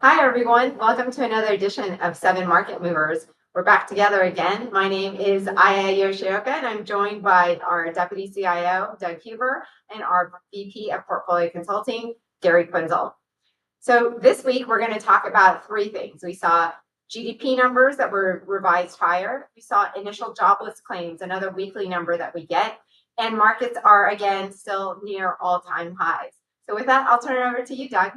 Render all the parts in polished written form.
Hi, everyone. Welcome to another edition of Seven Market Movers. We're back together again. My name is Aya Yoshioka, and I'm joined by our Deputy CIO, Doug Huber, and our VP of Portfolio Consulting, Gary Quinzel. So this week, we're going to talk about three things. We saw GDP numbers that were revised higher. We saw initial jobless claims, another weekly number that we get. And markets are, again, still near all-time highs. So with that, I'll turn it over to you, Doug.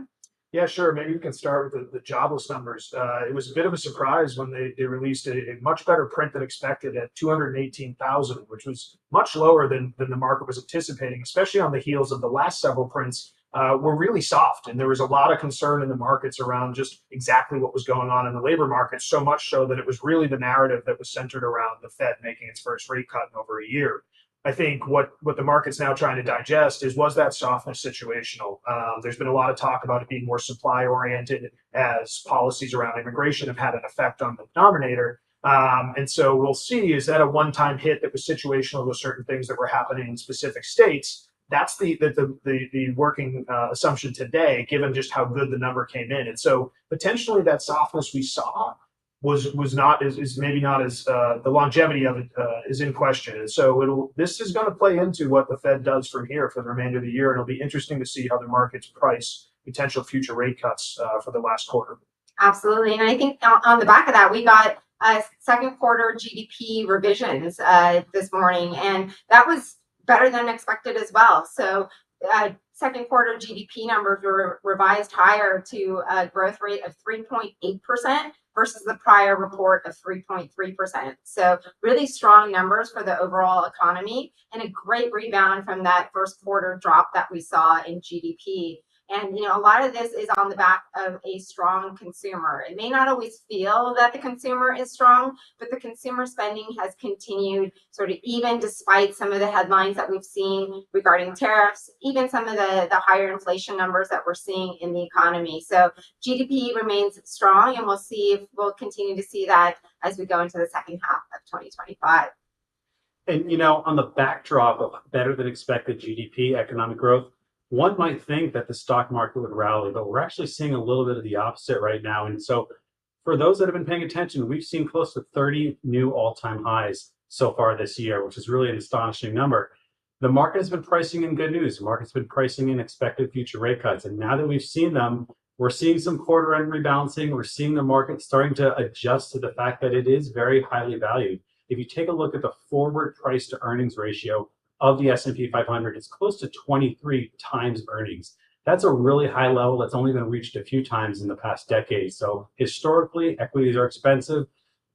Yeah, sure. Maybe we can start with the jobless numbers. It was a bit of a surprise when they released a much better print than expected at 218,000, which was much lower than the market was anticipating, especially on the heels of the last several prints were really soft. And there was a lot of concern in the markets around just exactly what was going on in the labor market, so much so that it was really the narrative that was centered around the Fed making its first rate cut in over a year. I think what the market's now trying to digest is, was that softness situational? There's been a lot of talk about it being more supply oriented as policies around immigration have had an effect on the denominator. And so we'll see, is that a one-time hit that was situational to certain things that were happening in specific states? That's the working assumption today, given just how good the number came in. And so potentially that softness we saw was not is maybe not as the longevity of it is in question. And so this is going to play into what the Fed does from here for the remainder of the year. And it'll be interesting to see how the markets price potential future rate cuts for the last quarter. Absolutely. And I think on the back of that, we got second quarter GDP revisions this morning, and that was better than expected as well. So second quarter GDP numbers were revised higher to a growth rate of 3.8% versus the prior report of 3.3%. So really strong numbers for the overall economy and a great rebound from that first quarter drop that we saw in GDP. And, a lot of this is on the back of a strong consumer. It may not always feel that the consumer is strong, but the consumer spending has continued sort of even despite some of the headlines that we've seen regarding tariffs, even some of the higher inflation numbers that we're seeing in the economy. So GDP remains strong, and we'll see if we'll continue to see that as we go into the second half of 2025. And, on the backdrop of better than expected GDP economic growth, one might think that the stock market would rally, but we're actually seeing a little bit of the opposite right now. And so for those that have been paying attention, we've seen close to 30 new all-time highs so far this year, which is really an astonishing number. The market has been pricing in good news. The market's been pricing in expected future rate cuts. And now that we've seen them, we're seeing some quarter end rebalancing. We're seeing the market starting to adjust to the fact that it is very highly valued. If you take a look at the forward price to earnings ratio of the S&P 500, it's close to 23 times earnings. That's a really high level that's only been reached a few times in the past decade. So historically, equities are expensive,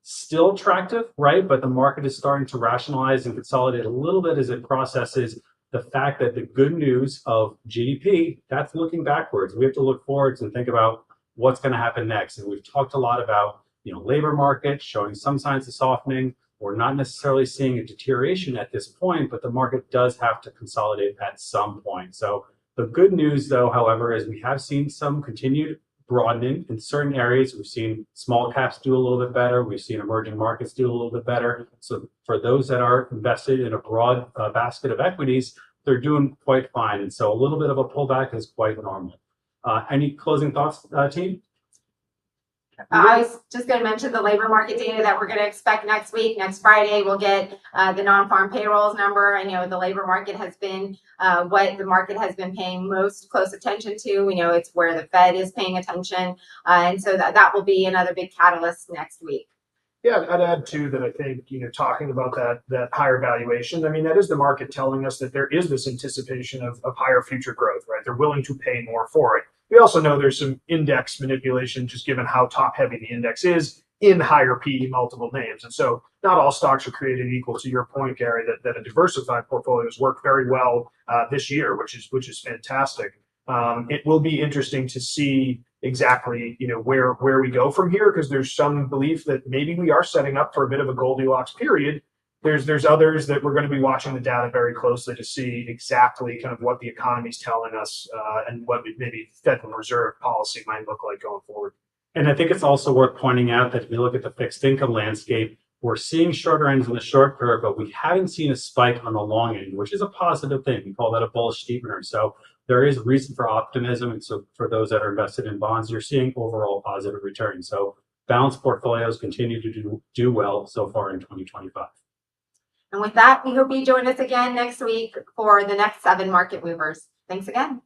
still attractive, right? But the market is starting to rationalize and consolidate a little bit as it processes the fact that the good news of GDP, that's looking backwards. We have to look forwards and think about what's going to happen next. And we've talked a lot about, labor market showing some signs of softening. We're not necessarily seeing a deterioration at this point, but the market does have to consolidate at some point. So the good news, though, however, is we have seen some continued broadening in certain areas. We've seen small caps do a little bit better. We've seen emerging markets do a little bit better. So for those that are invested in a broad basket of equities, they're doing quite fine. And so a little bit of a pullback is quite normal. Any closing thoughts, team? I was just going to mention the labor market data that we're going to expect next week. Next Friday, we'll get the non-farm payrolls number. I know the labor market has been what the market has been paying most close attention to. We know it's where the Fed is paying attention. And so that will be another big catalyst next week. Yeah, I'd add too that I think, talking about that higher valuation, I mean, that is the market telling us that there is this anticipation of higher future growth, right? They're willing to pay more for it. We also know there's some index manipulation, just given how top heavy the index is in higher PE multiple names. And so not all stocks are created equal, to your point, Gary, that a diversified portfolio has worked very well this year, which is fantastic. It will be interesting to see exactly, where we go from here, because there's some belief that maybe we are setting up for a bit of a Goldilocks period. There's others that we're going to be watching the data very closely to see exactly kind of what the economy's telling us and what maybe Federal Reserve policy might look like going forward. And I think it's also worth pointing out that if you look at the fixed income landscape, we're seeing shorter ends in the short curve, but we haven't seen a spike on the long end, which is a positive thing. We call that a bullish steepener. So there is reason for optimism. And so for those that are invested in bonds, you're seeing overall positive returns. So balanced portfolios continue to do well so far in 2025. And with that, we hope you join us again next week for the next 7 market movers. Thanks again.